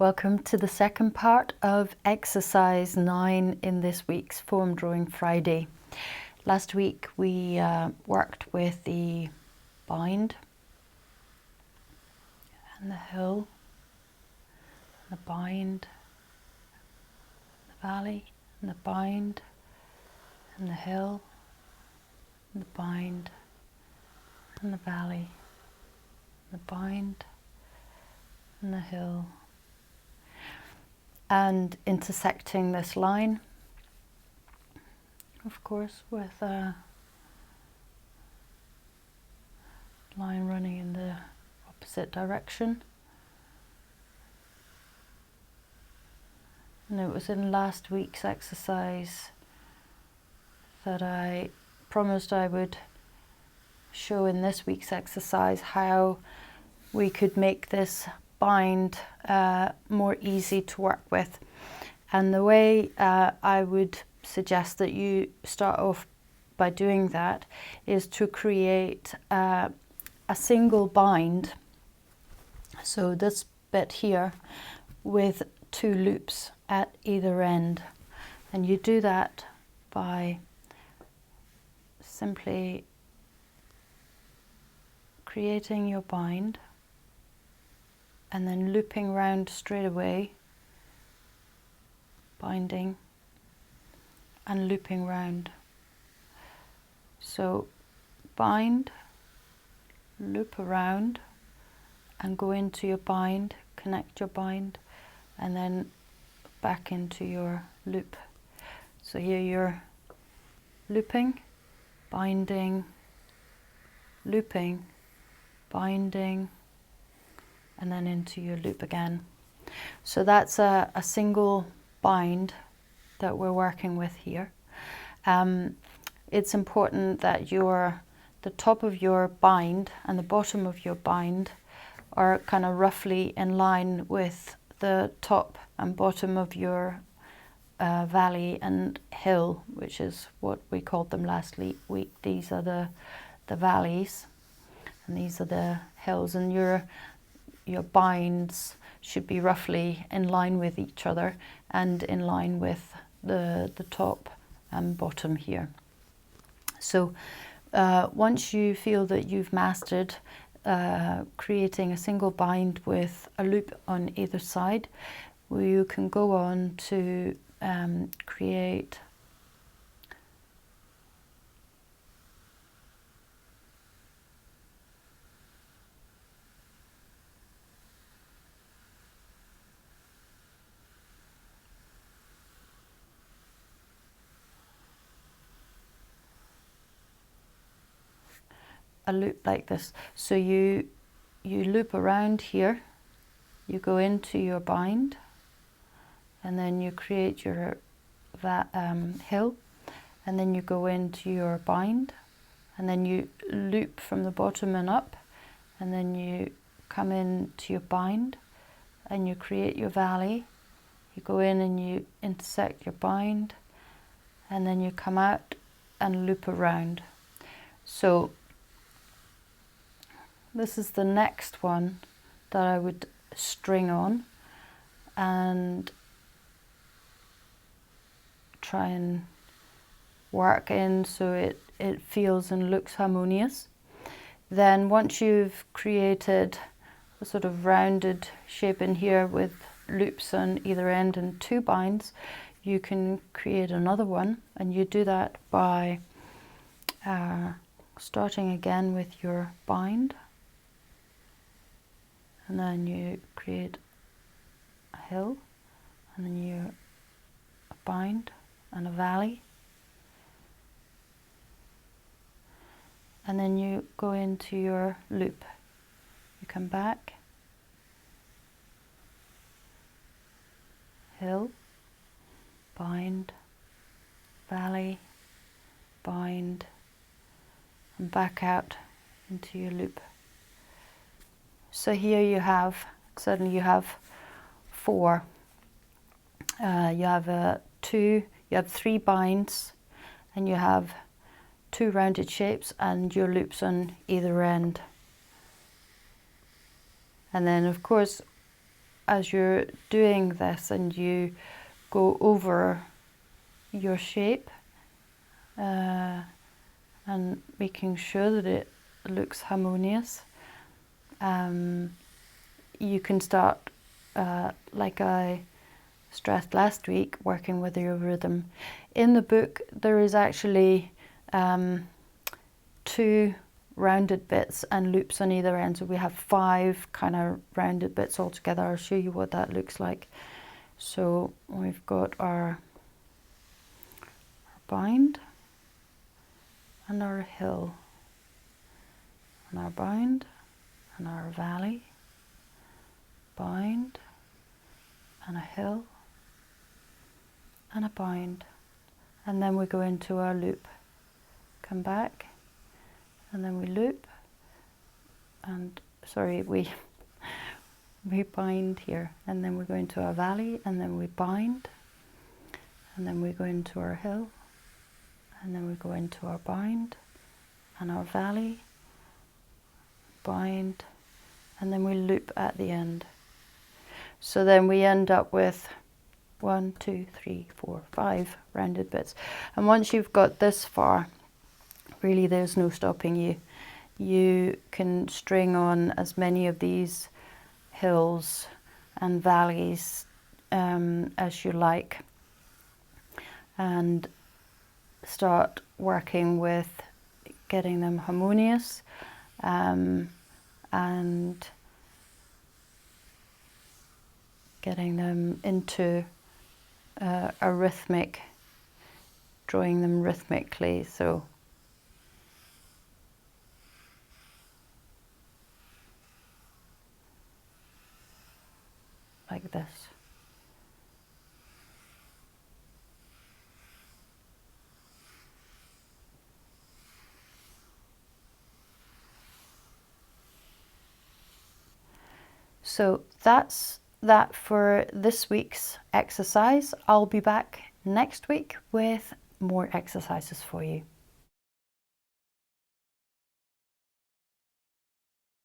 Welcome to the second part of exercise 9 in this week's Foam Drawing Friday. Last week we worked with the bind and the hill, and the bind, the valley, and the bind, and the hill, and the bind, and the valley, and the bind, and the hill, and intersecting this line, of course, with a line running in the opposite direction. And it was in last week's exercise that I promised I would show in this week's exercise how we could make this bind more easy to work with. And the way I would suggest that you start off by doing that is to create a single bind, so this bit here, with 2 loops at either end. And you do that by simply creating your bind and then looping round straight away, binding and looping round. So bind, loop around and go into your bind, connect your bind, and then back into your loop. So here you're looping, binding, looping, binding, and then into your loop again. So that's a single bind that we're working with here. It's important that the top of your bind and the bottom of your bind are kind of roughly in line with the top and bottom of your valley and hill, which is what we called them last week. These are the valleys and these are the hills, and your binds should be roughly in line with each other and in line with the top and bottom here. So once you feel that you've mastered creating a single bind with a loop on either side, you can go on to create a loop like this. So you loop around here, you go into your bind, and then you create your hill, and then you go into your bind, and then you loop from the bottom and up, and then you come into your bind and you create your valley. You go in and you intersect your bind, and then you come out and loop around. So this is the next one that I would string on and try and work in so it feels and looks harmonious. Then once you've created a sort of rounded shape in here with loops on either end and 2 binds, you can create another one, and you do that by starting again with your bind, and then you create a hill, and then you a bind and a valley, and then you go into your loop. You come back, hill, bind, valley, bind, and back out into your loop. So here you have, suddenly you have 4. You have 3 binds, and you have 2 rounded shapes and your loops on either end. And then of course as you're doing this and you go over your shape and making sure that it looks harmonious, you can start, like I stressed last week, working with your rhythm. In the book there is actually 2 rounded bits and loops on either end, so we have 5 kind of rounded bits all together. I'll show you what that looks like. So we've got our bind and our hill, and our bind and our valley, bind and a hill and a bind, and then we go into our loop, come back, and then we loop, and sorry, we bind here, and then we go into our valley, and then we bind, and then we go into our hill, and then we go into our bind and our valley, bind, and then we loop at the end. So then we end up with 1, 2, 3, 4, 5 rounded bits. And once you've got this far, really there's no stopping you. You can string on as many of these hills and valleys as you like, and start working with getting them harmonious and getting them into a rhythmic, drawing them rhythmically. So like this. So that's that for this week's exercise. I'll be back next week with more exercises for you.